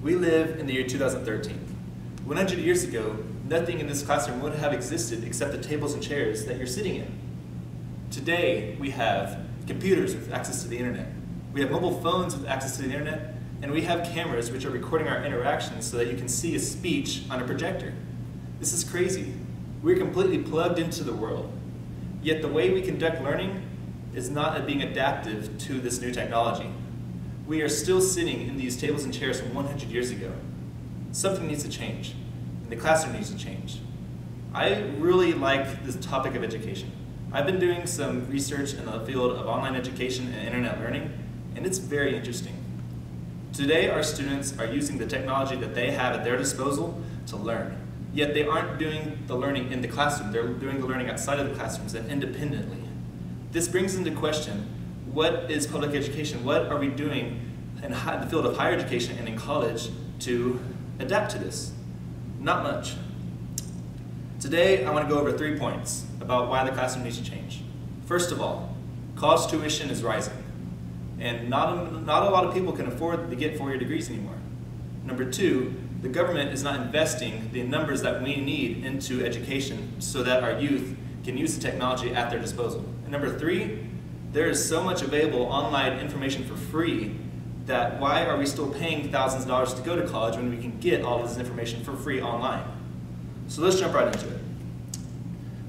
We live in the year 2013. 100 years ago, nothing in this classroom would have existed except the tables and chairs that you're sitting in. Today, we have computers with access to the internet. We have mobile phones with access to the internet, and we have cameras which are recording our interactions so that you can see a speech on a projector. This is crazy. We're completely plugged into the world. Yet the way we conduct learning is not being adaptive to this new technology. We are still sitting in these tables and chairs from 100 years ago. Something needs to change, and the classroom needs to change. I really like this topic of education. I've been doing some research in the field of online education and internet learning, and it's very interesting. Today, our students are using the technology that they have at their disposal to learn. Yet they aren't doing the learning in the classroom, they're doing the learning outside of the classrooms and independently. This brings into question, what is public education? What are we doing in the field of higher education and in college to adapt to this? Not much. Today, I want to go over 3 points about why the classroom needs to change. First of all, college tuition is rising, and not a lot of people can afford to get four-year degrees anymore. Number 2, the government is not investing the numbers that we need into education so that our youth can use the technology at their disposal. And number 3, there is so much available online information for free that why are we still paying thousands of dollars to go to college when we can get all this information for free online? So let's jump right into it.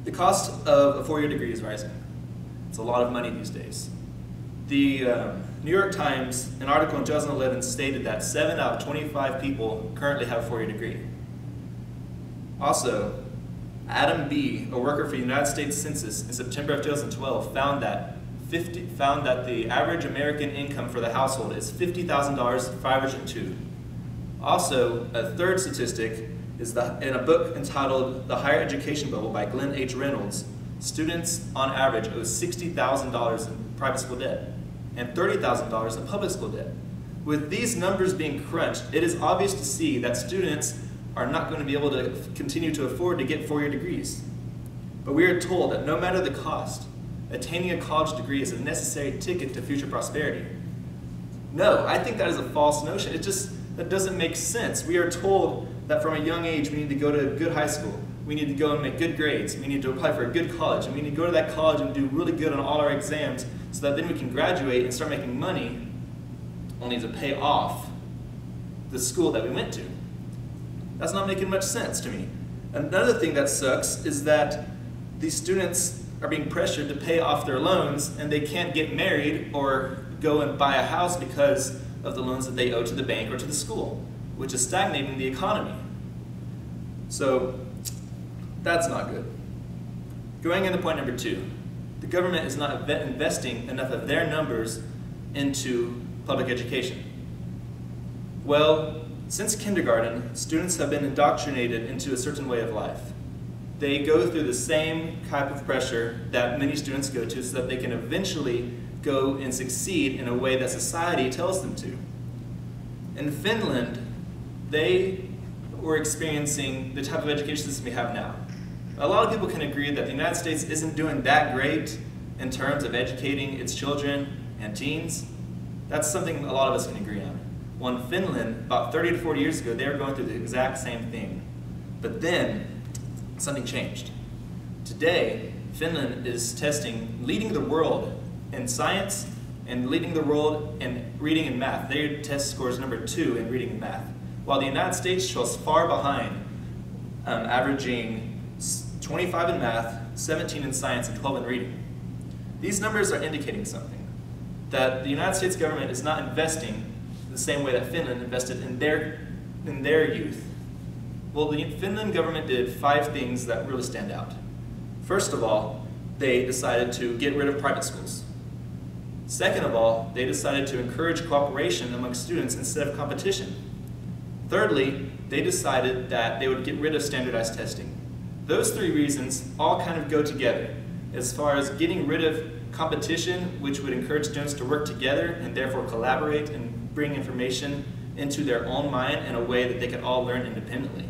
The cost of a four-year degree is rising. It's a lot of money these days. The New York Times, an article in 2011 stated that 7 out of 25 people currently have a four-year degree. Also, Adam B., a worker for the United States Census in September of 2012, found that the average American income for the household is $50,000 for average and two. Also, a third statistic is in a book entitled The Higher Education Bubble by Glenn H. Reynolds, students on average owe $60,000 in private school debt and $30,000 in public school debt. With these numbers being crunched, it is obvious to see that students are not going to be able to continue to afford to get four-year degrees. But we are told that no matter the cost, attaining a college degree is a necessary ticket to future prosperity. No, I think that is a false notion. That doesn't make sense. We are told that from a young age we need to go to a good high school. We need to go and make good grades. We need to apply for a good college. And we need to go to that college and do really good on all our exams so that then we can graduate and start making money only to pay off the school that we went to. That's not making much sense to me. Another thing that sucks is that these students are being pressured to pay off their loans and they can't get married or go and buy a house because of the loans that they owe to the bank or to the school, which is stagnating the economy. So that's not good. Going into point number 2, the government is not investing enough of their numbers into public education. Well, since kindergarten, students have been indoctrinated into a certain way of life. They go through the same type of pressure that many students go to so that they can eventually go and succeed in a way that society tells them to. In Finland, they were experiencing the type of education system we have now. A lot of people can agree that the United States isn't doing that great in terms of educating its children and teens. That's something a lot of us can agree on. Well, in Finland, about 30 to 40 years ago, they were going through the exact same thing. But then, something changed. Today, Finland is leading the world in science and leading the world in reading and math. Their test score is number 2 in reading and math, while the United States falls far behind, averaging 25 in math, 17 in science, and 12 in reading. These numbers are indicating something, that the United States government is not investing the same way that Finland invested in their youth. Well, the Finland government did 5 things that really stand out. First of all, they decided to get rid of private schools. Second of all, they decided to encourage cooperation among students instead of competition. Thirdly, they decided that they would get rid of standardized testing. Those 3 reasons all kind of go together as far as getting rid of competition, which would encourage students to work together and therefore collaborate and bring information into their own mind in a way that they can all learn independently.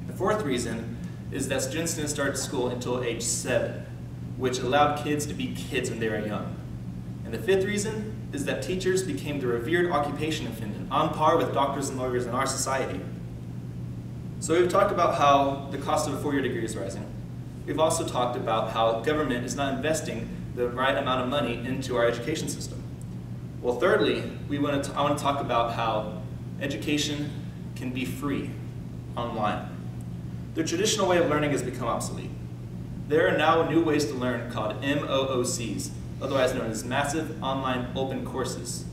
The 4th reason is that students didn't start school until age 7, which allowed kids to be kids when they were young. And the 5th reason is that teachers became the revered occupation of Finland, on par with doctors and lawyers in our society. So we've talked about how the cost of a four-year degree is rising. We've also talked about how government is not investing the right amount of money into our education system. Well, thirdly, I want to talk about how education can be free online. The traditional way of learning has become obsolete. There are now new ways to learn called MOOCs, otherwise known as Massive Online Open Courses.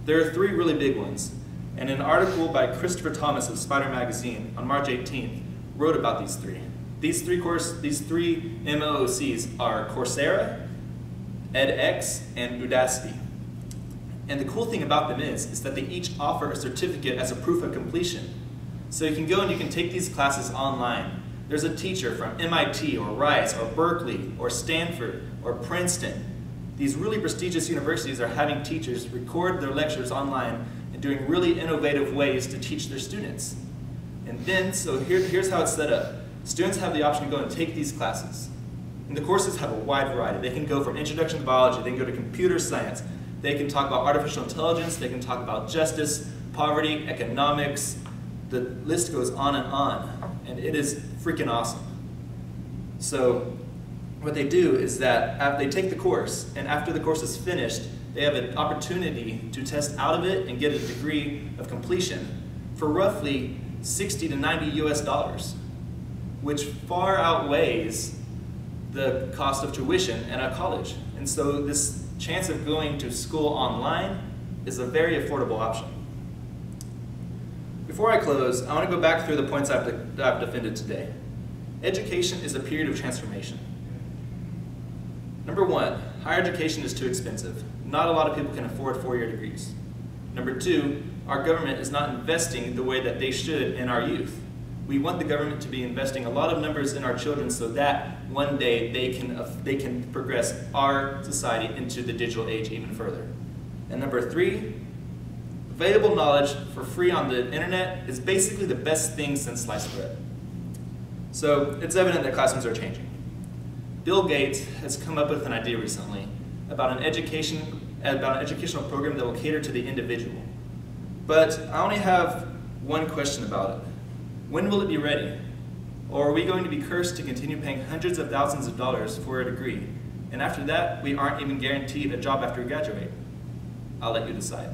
There are three really big ones, and an article by Christopher Thomas of Spider Magazine on March 18th wrote about these three. These three MOOCs are Coursera, edX, and Udacity. And the cool thing about them is that they each offer a certificate as a proof of completion. So you can go and you can take these classes online. There's a teacher from MIT or Rice or Berkeley or Stanford or Princeton. These really prestigious universities are having teachers record their lectures online and doing really innovative ways to teach their students. And then, so here's how it's set up. Students have the option to go and take these classes. And the courses have a wide variety. They can go from introduction to biology, they can go to computer science, they can talk about artificial intelligence, they can talk about justice, poverty, economics. The list goes on, and it is freaking awesome. So what they do is that they take the course, and after the course is finished, they have an opportunity to test out of it and get a degree of completion for roughly 60 to 90 US dollars, which far outweighs the cost of tuition at a college. And so this chance of going to school online is a very affordable option. Before I close, I want to go back through the points I've defended today. Education is a period of transformation. Number one, higher education is too expensive. Not a lot of people can afford four-year degrees. Number two, our government is not investing the way that they should in our youth. We want the government to be investing a lot of numbers in our children so that one day they can progress our society into the digital age even further. And number three, available knowledge for free on the internet is basically the best thing since sliced bread. So it's evident that classrooms are changing. Bill Gates has come up with an idea recently about an educational program that will cater to the individual. But I only have one question about it. When will it be ready? Or are we going to be cursed to continue paying hundreds of thousands of dollars for a degree? And after that, we aren't even guaranteed a job after we graduate. I'll let you decide.